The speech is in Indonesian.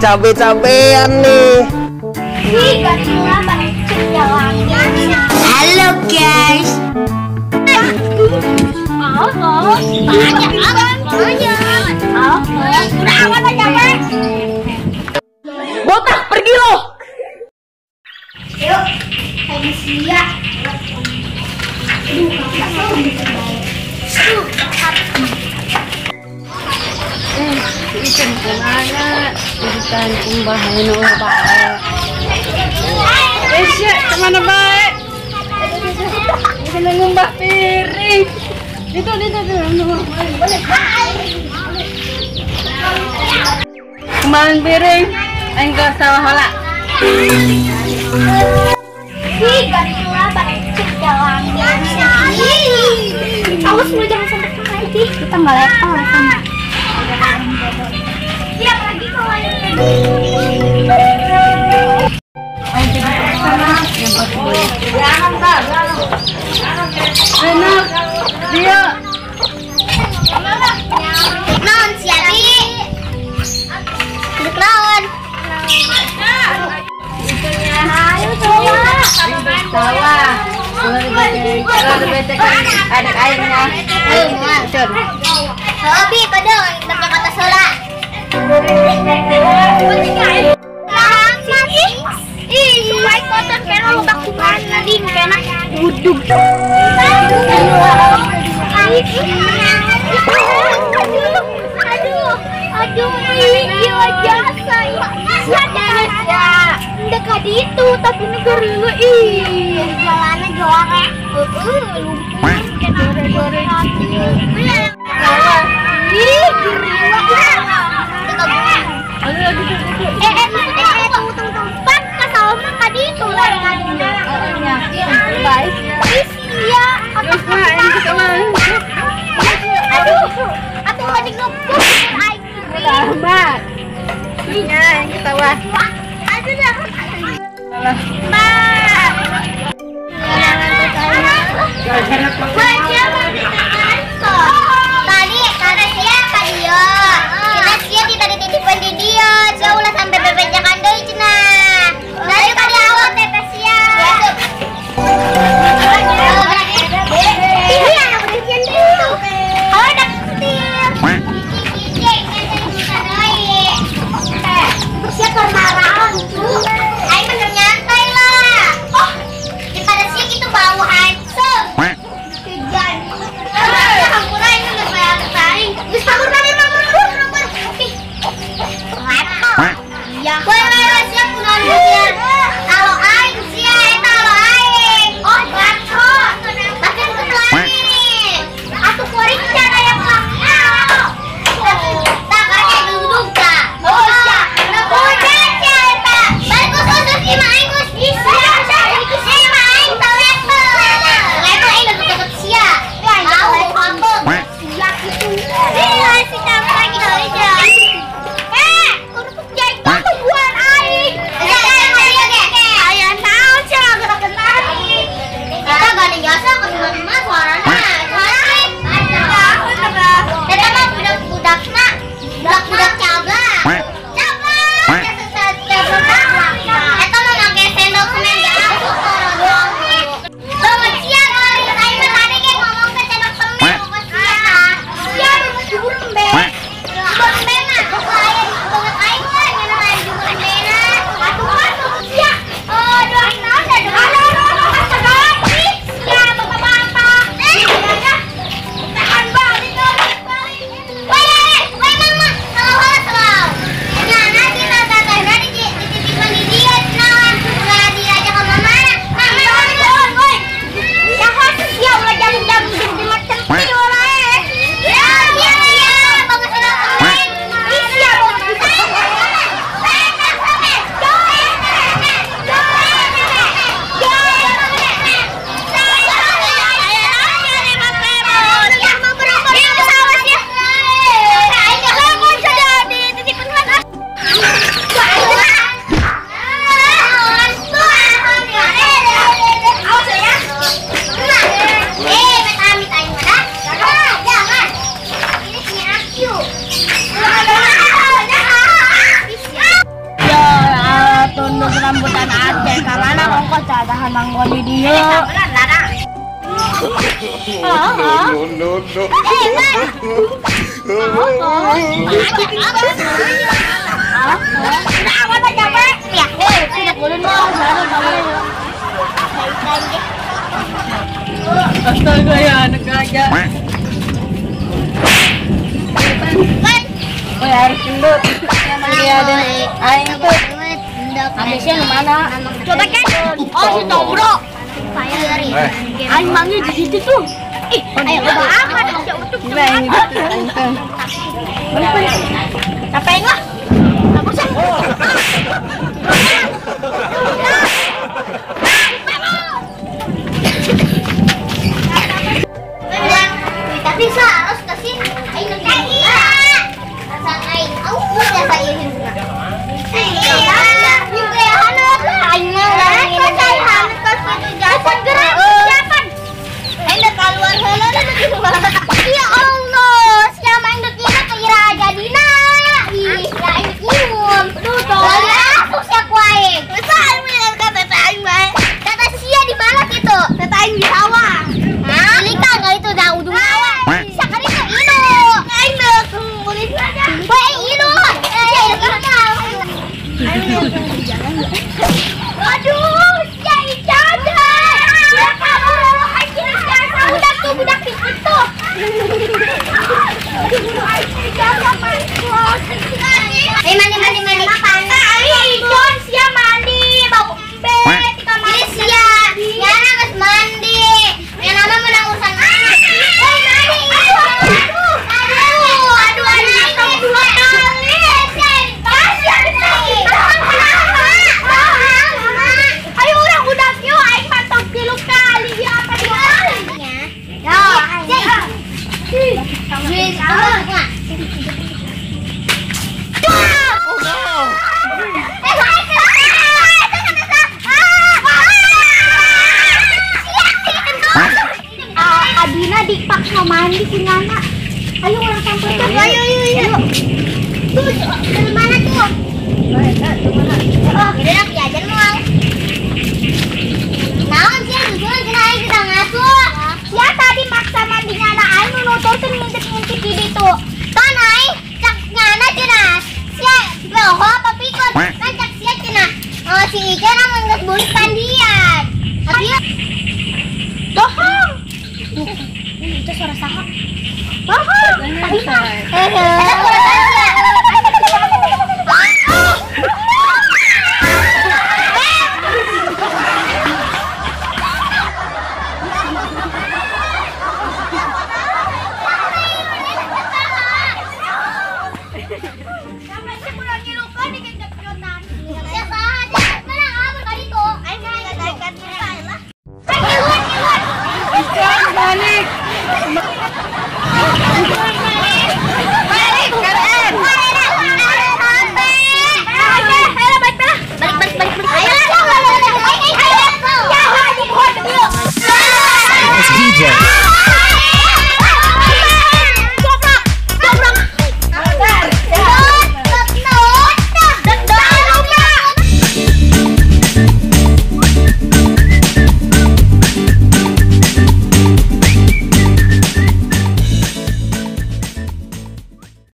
cabe-cabean nih. Halo guys. Botak, pergi lo. Yuk, kayak sia. Ikan kemana? Ikan kumbahan baik. Siap kemana baik? Kena ngumbah piring. Itu. Kemarin piring, enggak salah halak. Awas lu jangan sampai kena ini. Kita nggak lepas sama. Siap lagi kalau Enak, dia. non siapi. Duduk lawan. Ayo coba. Sawah. Ada becek, ada airnya. Hobi padahal kita kata sola. Ih, suai kotor kena lubak kumana din kena uduk. Aduh, iya jasa ya. Dekat itu tapi negara lu ih jalannya jorek. Lumpur kena jorek. Ih, tunggu. Pan kasawma tadi itu lah baik. Iya, aduh, atuh tadi ngebuk air. Selamat. Iya, yang ketawa. Aduh dah. Tadi kata dia kadio. Kita dia tadi titipan di dia. Jauh lah sampai bebejakan deui cenah. Dari tadi awal teh sia. panggon di dia. Astaga ya, anak aja. Oh ya, harus gendut. Dia ada aing tuh. Habisnya kemana? Coba kan? Oh, si Tobro. Aing manggil di situ tuh. Ih, ayo amat untuk Aing gitu. Capek enggak? Aku sih. Tapi harus kasih aing lagi. Rasa aing. Udah saya juga. Juga ya hanut. Aing mah saya hanut kos jasan gerak. Siapan? Aing udah keluar heula ya Allah, siapa yang dek kira kira jadina. Ih, ya aing nyum. Duh, lagi aku siap wae. Masa aing bilang kata aing bae. Kata sia di mana gitu? Kata aing di sawah. Hah? Ini kan kali itu dah ujung sawah. Sakari ke ino. Aing dek kulit aja. Bae ino. Aduh, sia ijada. Ya kamu lalu hancur jasa budak tuh budak itu. Mandi. John sia mandi, bau embe, kita mandi sia. Nyana geus mandi. Yang nama menang urusan anak. Aduh, kamu dua kali. Ayo orang udah yuk, aing patok 3 kali ya apa dua kalinya. Ya, Wis, Adina dipaksa mandi si Nana. Ayo orang sampaikan. Ayo. Tuh, dari mana tuh? Oh, udah jajan mau. Naon sih, tujuan kena aing kita ngasuh. Sia tadi maksa mandinya anak aing nuturkeun ngintip-ngintip di ditu. Ton aing cak nyana cenah. Sia loho apa pikun? Kan cak sia cenah. Oh, si Ica namun geus bulik pandian. Abi bohong. Itu suara saha? Bohong. Balik.